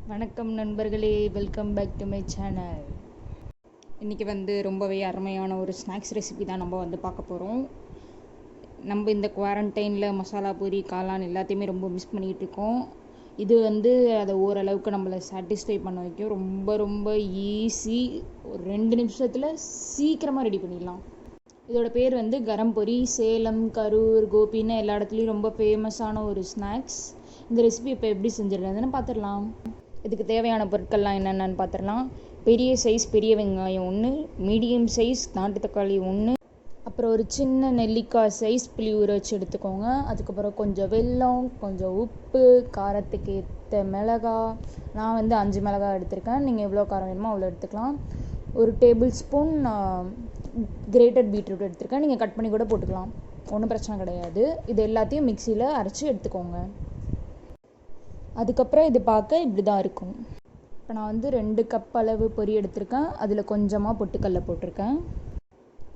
வணக்கம் நண்பர்களே, welcome back to my channel. இன்றைக்கி ரொம்பவே அருமையான ஒரு ஸ்நாக்ஸ் ரெசிபி தான் நம்ம பார்க்க போகிறோம். நம்ம இந்த குவாரண்டைனில் மசாலா பூரி காளான் எல்லாத்தையுமே ரொம்ப மிஸ் பண்ணிகிட்டு இருக்கோம். இது அதை ஓரளவுக்கு நம்மளை சாட்டிஸ்ஃபை பண்ண வைக்கும். ரொம்ப ரொம்ப ஈஸி, ஒரு 2 நிமிஷத்தில் சீக்கிரமாக ரெடி பண்ணிடலாம். இதோட பேர் கரம் பொரி. சேலம், கரூர், கோபின்னு எல்லா இடத்துலையும் ரொம்ப ஃபேமஸான ஒரு ஸ்நாக்ஸ். இந்த ரெசிபி இப்போ எப்படி செஞ்சிடறதுன்னு பார்த்துடலாம். இதுக்கு தேவையான பொருட்கள்லாம் என்னென்னு பார்த்துடலாம். பெரிய சைஸ் பெரிய வெங்காயம் 1, மீடியம் சைஸ் நாட்டு தக்காளி 1, அப்புறம் ஒரு சின்ன நெல்லிக்காய் சைஸ் புளி ஊற வச்சு எடுத்துக்கோங்க. அதுக்கப்புறம் கொஞ்சம் வெல்லம், கொஞ்சம் உப்பு, காரத்துக்கு ஏற்ற மிளகாய். நான் 5 மிளகாய் எடுத்திருக்கேன். நீங்கள் எவ்வளோ காரம் வேணுமோ அவ்வளோ எடுத்துக்கலாம். ஒரு டேபிள் ஸ்பூன் கிரேட்டட் பீட்ரூட் எடுத்திருக்கேன். நீங்கள் கட் பண்ணி கூட போட்டுக்கலாம், ஒன்றும் பிரச்சனை கிடையாது. இது எல்லாத்தையும் மிக்சியில் அரைச்சி எடுத்துக்கோங்க. அதுக்கப்புறம் இது பார்க்க இப்படி தான் இருக்கும். இப்போ நான் 2 கப் அளவு பொரி எடுத்திருக்கேன். அதில் கொஞ்சமாக பொட்டுக்கடலை போட்டிருக்கேன்.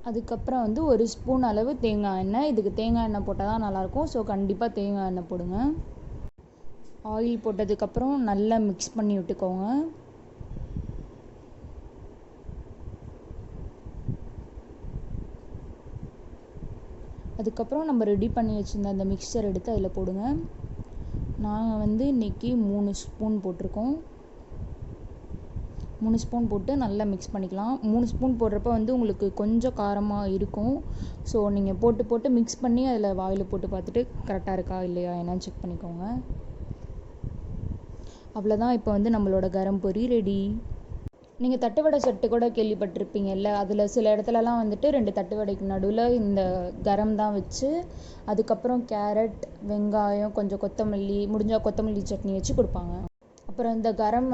அதுக்கப்புறம் 1 ஸ்பூன் அளவு தேங்காய் எண்ணெய். இதுக்கு தேங்காய் எண்ணெய் போட்டால் தான் நல்லாயிருக்கும். ஸோ கண்டிப்பாக தேங்காய் எண்ணெய் போடுங்க. ஆயில் போட்டதுக்கப்புறம் நல்லா மிக்ஸ் பண்ணி விட்டுக்கோங்க. அதுக்கப்புறம் நம்ம ரெடி பண்ணி வச்சுருந்த அந்த மிக்சர் எடுத்து அதில் போடுங்க. நாங்கள் இன்றைக்கி 3 ஸ்பூன் போட்டிருக்கோம். 3 ஸ்பூன் போட்டு நல்லா மிக்ஸ் பண்ணிக்கலாம். 3 ஸ்பூன் போடுறப்ப உங்களுக்கு கொஞ்சம் காரமாக இருக்கும். ஸோ நீங்கள் போட்டு மிக்ஸ் பண்ணி அதில் வாயில் போட்டு பார்த்துட்டு கரெக்டாக இருக்கா இல்லையா என்னன்னு செக் பண்ணிக்கோங்க. அவ்வளோதான். இப்போ நம்மளோட கரம் பொரி ரெடி. நீங்கள் தட்டுவடை செட்டு கூட கேள்விப்பட்டிருப்பீங்கல்ல, அதில் சில இடத்துலலாம் 2 தட்டுவடைக்கு நடுவில் இந்த கரம் தான் வச்சு, அதுக்கப்புறம் கேரட், வெங்காயம், கொஞ்சம் கொத்தமல்லி, முடிஞ்சால் கொத்தமல்லி சட்னி வச்சு கொடுப்பாங்க. அப்புறம் இந்த கரம்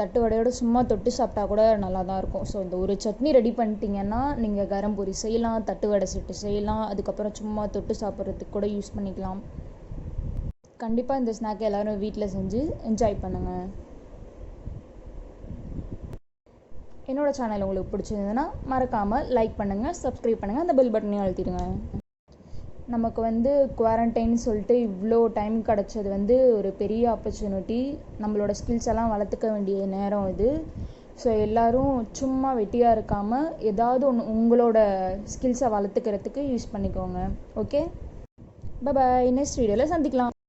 தட்டுவடையோடு சும்மா தொட்டு சாப்பிட்டா கூட நல்லா தான் இருக்கும். ஸோ இந்த ஒரு சட்னி ரெடி பண்ணிட்டீங்கன்னா நீங்கள் கரம் பொரி செய்யலாம், தட்டுவடை செட்டு செய்யலாம், அதுக்கப்புறம் சும்மா தொட்டு சாப்பிட்றதுக்கு கூட யூஸ் பண்ணிக்கலாம். கண்டிப்பாக இந்த ஸ்நாக்கை எல்லோரும் வீட்டில் செஞ்சு என்ஜாய் பண்ணுங்கள். என்னோடய சேனல் உங்களுக்கு பிடிச்சிருந்ததுன்னா மறக்காமல் லைக் பண்ணுங்கள், சப்ஸ்கிரைப் பண்ணுங்கள், அந்த பெல் பட்டனையும் அழுத்திடுங்க. நமக்கு குவாரண்டைன் சொல்லிட்டு இவ்வளோ டைம் கிடச்சது ஒரு பெரிய ஆப்பர்ச்சுனிட்டி. நம்மளோட ஸ்கில்ஸ் எல்லாம் வளர்த்துக்க வேண்டிய நேரம் இது. ஸோ எல்லோரும் சும்மா வெட்டியாக இருக்காமல் ஏதாவது ஒன்று உங்களோட ஸ்கில்ஸை வளர்த்துக்கிறதுக்கு யூஸ் பண்ணிக்கோங்க. Okay, bye bye. நெக்ஸ்ட் வீடியோவில் சந்திக்கலாம்.